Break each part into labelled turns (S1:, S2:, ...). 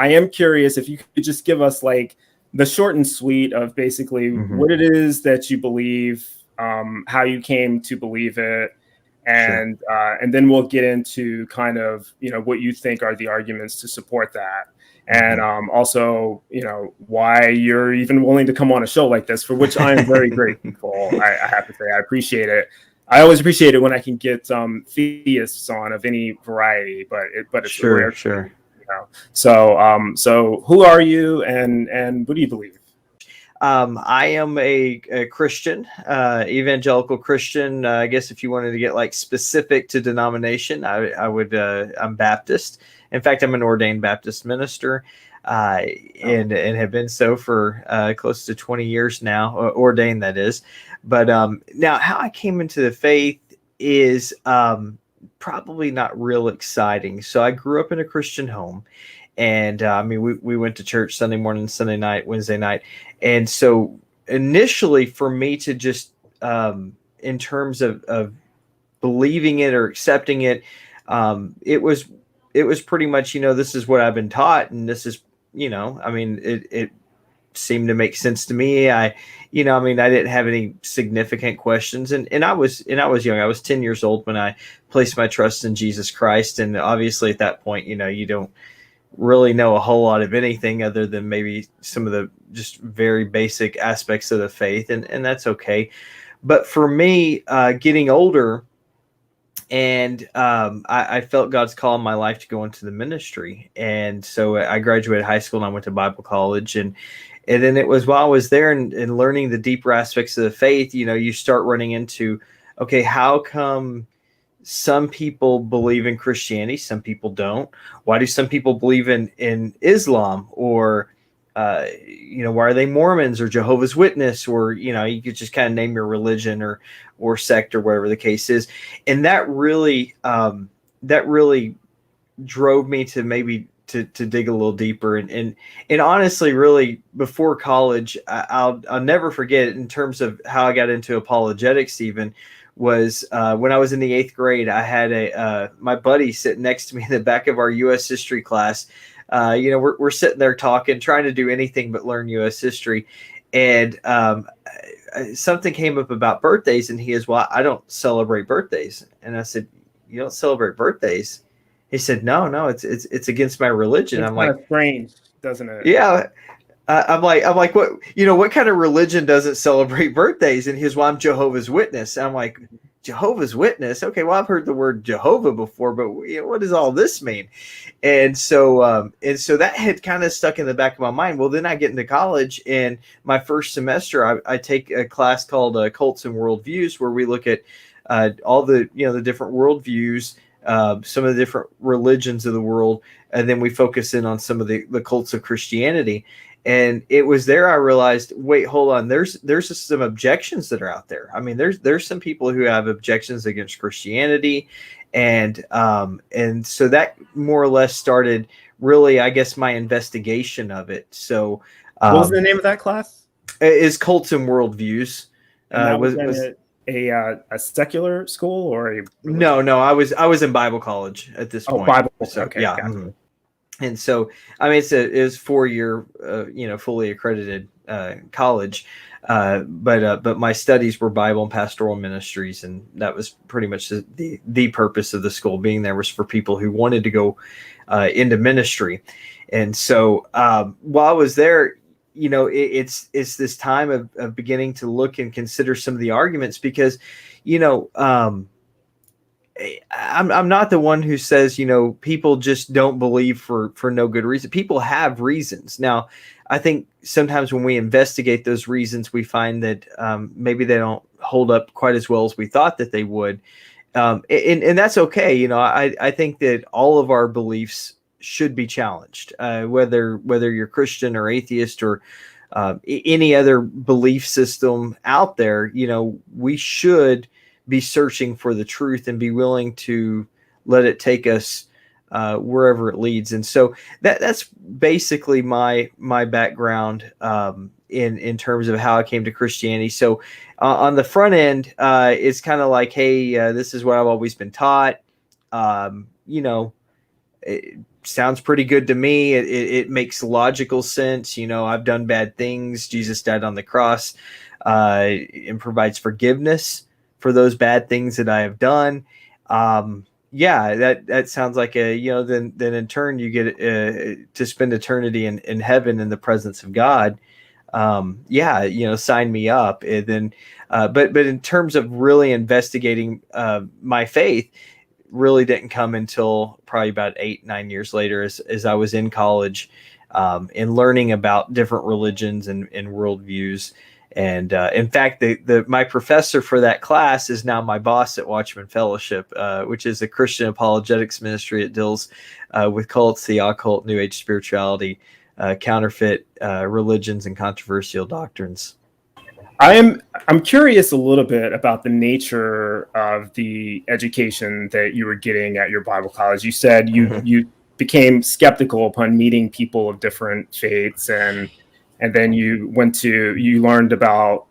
S1: I am curious if you could just give us like the short and sweet of basically what it is that you believe, how you came to believe it, and then we'll get into kind of, what you think are the arguments to support that. And also, why you're even willing to come on a show like this, for which I am very grateful. I have to say, I appreciate it. I always appreciate it when I can get theists on of any variety, but it's rare.
S2: Sure.
S1: So who are you, and what do you believe?
S2: I am a Christian, evangelical Christian. I guess if you wanted to get like specific to denomination, I'm Baptist. In fact, I'm an ordained Baptist minister, and have been so for close to 20 years now, ordained that is. But now how I came into the faith is probably not real exciting. So I grew up in a Christian home. And we went to church Sunday morning, Sunday night, Wednesday night. And so initially for me to just in terms of believing it or accepting it, it was pretty much, this is what I've been taught. And this is, it seemed to make sense to me. I didn't have any significant questions. And I was young. I was 10 years old when I placed my trust in Jesus Christ. And obviously at that point, you don't really know a whole lot of anything other than maybe some of the just very basic aspects of the faith. And that's okay. But for me, getting older, and I felt God's call in my life to go into the ministry. And so I graduated high school and I went to Bible college. And then it was while I was there and learning the deeper aspects of the faith, you start running into, okay, how come some people believe in Christianity, some people don't? Why do some people believe in Islam? Or, why are they Mormons or Jehovah's Witness? Or, you could just kind of name your religion or sect or whatever the case is. And that really drove me to maybe to dig a little deeper. And honestly, really before college, I'll never forget in terms of how I got into apologetics even, was when I was in the 8th grade. I had my buddy sitting next to me in the back of our U.S. history class. We're sitting there talking, trying to do anything but learn U.S. history. And something came up about birthdays, and he is, well, I don't celebrate birthdays. And I said, you don't celebrate birthdays? He said, no, it's against my religion.
S1: It's
S2: I'm like,
S1: strange, doesn't it?
S2: Yeah. I'm like, what kind of religion doesn't celebrate birthdays? And he's, well, I'm Jehovah's Witness. And I'm like, Jehovah's Witness? Okay, well, I've heard the word Jehovah before, but what does all this mean? And so that had kind of stuck in the back of my mind. Well, then I get into college, and my first semester, I take a class called Cults and Worldviews, where we look at all the the different worldviews, some of the different religions of the world, and then we focus in on some of the cults of Christianity. And it was there I realized, wait, hold on. There's some objections that are out there. I mean, there's some people who have objections against Christianity, and so that more or less started really, I guess, my investigation of it. So,
S1: what was the name of that class?
S2: Is Cults and Worldviews.
S1: And that was a secular school or a
S2: no? I was in Bible college at this point.
S1: Bible.
S2: So,
S1: okay,
S2: yeah.
S1: gotcha.
S2: Mm-hmm. And so, I mean, it's 4-year, fully accredited college, but my studies were Bible and pastoral ministries, and that was pretty much the purpose of the school. Being there was for people who wanted to go into ministry. And so, while I was there, it's this time of beginning to look and consider some of the arguments, because, I'm not the one who says, people just don't believe for no good reason. People have reasons. Now, I think sometimes when we investigate those reasons, we find that maybe they don't hold up quite as well as we thought that they would. And that's okay. I think that all of our beliefs should be challenged, whether you're Christian or atheist or any other belief system out there. We should be searching for the truth and be willing to let it take us wherever it leads. And so that's basically my background in terms of how I came to Christianity. So on the front end, it's kind of like, hey, this is what I've always been taught. sounds pretty good to me. It makes logical sense. I've done bad things. Jesus died on the cross, and provides forgiveness for those bad things that I have done. That sounds like then in turn you get to spend eternity in heaven in the presence of God. Sign me up. And then, but in terms of really investigating my faith, really didn't come until probably about 8-9 years later, as I was in college, and learning about different religions and worldviews. And in fact, my professor for that class is now my boss at Watchman Fellowship, which is a Christian apologetics ministry that deals with cults, the occult, New Age spirituality, counterfeit religions, and controversial doctrines.
S1: I'm curious a little bit about the nature of the education that you were getting at your Bible college. You said you became skeptical upon meeting people of different faiths, and then you learned about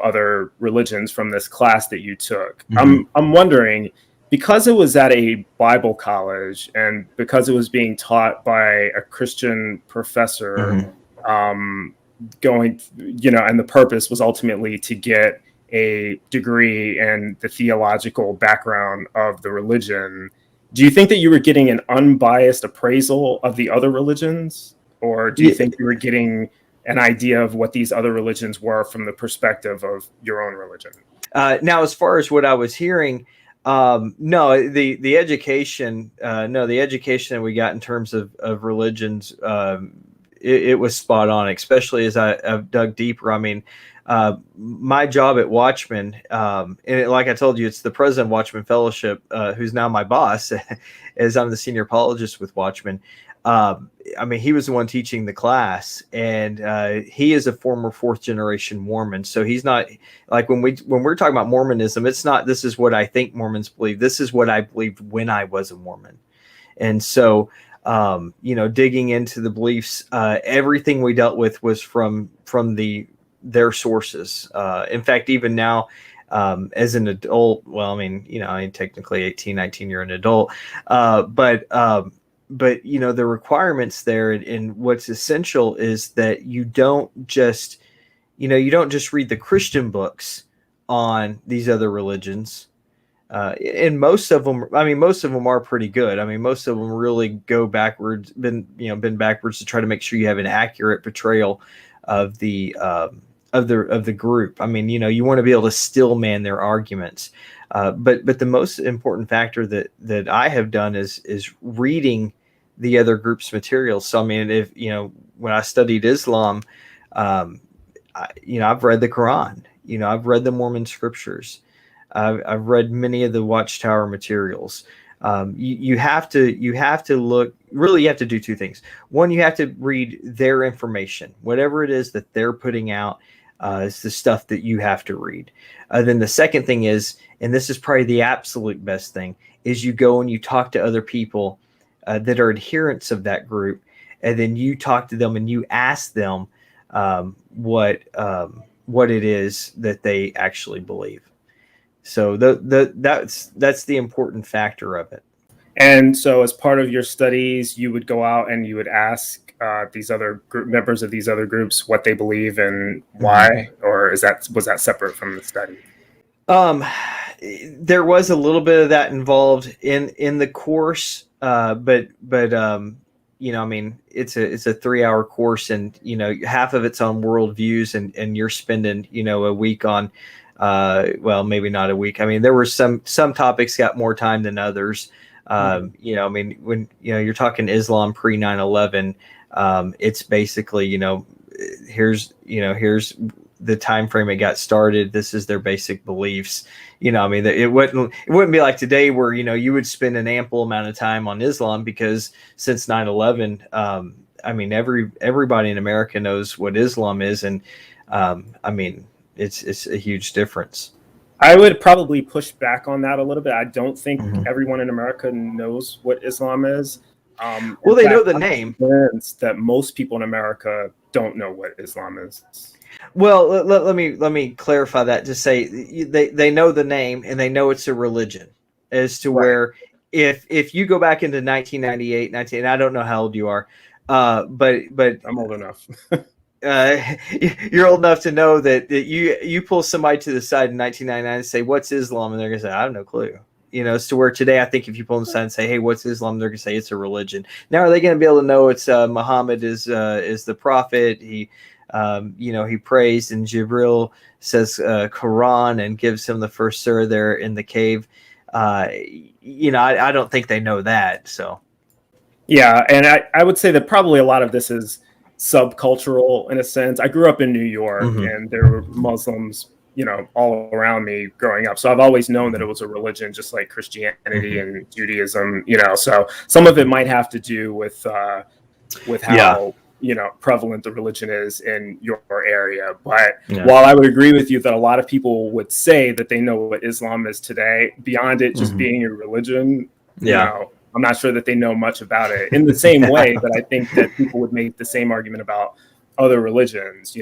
S1: other religions from this class that you took. I'm wondering, because it was at a Bible college and because it was being taught by a Christian professor, and the purpose was ultimately to get a degree in the theological background of the religion. Do you think that you were getting an unbiased appraisal of the other religions, or do you think you were getting an idea of what these other religions were from the perspective of your own religion?
S2: Now, as far as what I was hearing, no, the education, the education that we got in terms of religions, it was spot on, especially as I've dug deeper. I mean, my job at Watchman, and like I told you, it's the president of Watchman Fellowship, who's now my boss, as I'm the senior apologist with Watchman. He was the one teaching the class, and he is a former 4th generation Mormon. So he's not like when we're talking about Mormonism, it's not, this is what I think Mormons believe. This is what I believed when I was a Mormon. And so, digging into the beliefs, everything we dealt with was from their sources. In fact, even now, as an adult, technically 18, 19, you're an adult, but the requirements there, and what's essential is that you don't just read the Christian books on these other religions. And most of them are pretty good. Most of them really go backwards, been backwards to try to make sure you have an accurate portrayal of the group. You want to be able to still man their arguments. But the most important factor that I have done is reading the other group's materials. So, if, when I studied Islam, I've read the Quran, I've read the Mormon scriptures. I've read many of the Watchtower materials. You have to look, really you have to do two things. One, you have to read their information, whatever it is that they're putting out, is the stuff that you have to read. Then the second thing is, and this is probably the absolute best thing, is you go and you talk to other people that are adherents of that group, and then you talk to them and you ask them what it is that they actually believe. So that's the important factor of it.
S1: And so, as part of your studies, you would go out and you would ask these other members of these other groups what they believe and why, or was that separate from the study?
S2: There was a little bit of that involved in the course, but it's a 3-hour course, and half of it's on worldviews, and you're spending a week on. Maybe not a week. There were some topics got more time than others. When you're talking Islam pre 9/11, it's basically, here's the time frame it got started. This is their basic beliefs. It wouldn't be like today where, you would spend an ample amount of time on Islam, because since 9/11, everybody in America knows what Islam is. And, it's a huge difference.
S1: I would probably push back on that a little bit. I don't think everyone in America knows what Islam is.
S2: They know the name.
S1: That most people in America don't know what Islam is.
S2: Well, let me clarify that to say they know the name and they know it's a religion, as to where if you go back into 1998, and I don't know how old you are, but
S1: I'm old enough.
S2: You're old enough to know that you pull somebody to the side in 1999 and say, "What's Islam?" and they're gonna say, "I have no clue." As to where today, I think if you pull them aside and say, "Hey, what's Islam?" they're gonna say it's a religion. Now, are they gonna be able to know it's Muhammad is the prophet? He prays, and Jibril says Quran and gives him the first surah there in the cave. I don't think they know that. So,
S1: yeah, and I would say that probably a lot of this is subcultural in a sense. I grew up in New York, and there were Muslims, all around me growing up. So I've always known that it was a religion, just like Christianity and Judaism. So some of it might have to do with how prevalent the religion is in your area. But while I would agree with you that a lot of people would say that they know what Islam is today, beyond it just being a religion, I'm not sure that they know much about it. In the same way that I think that people would make the same argument about other religions.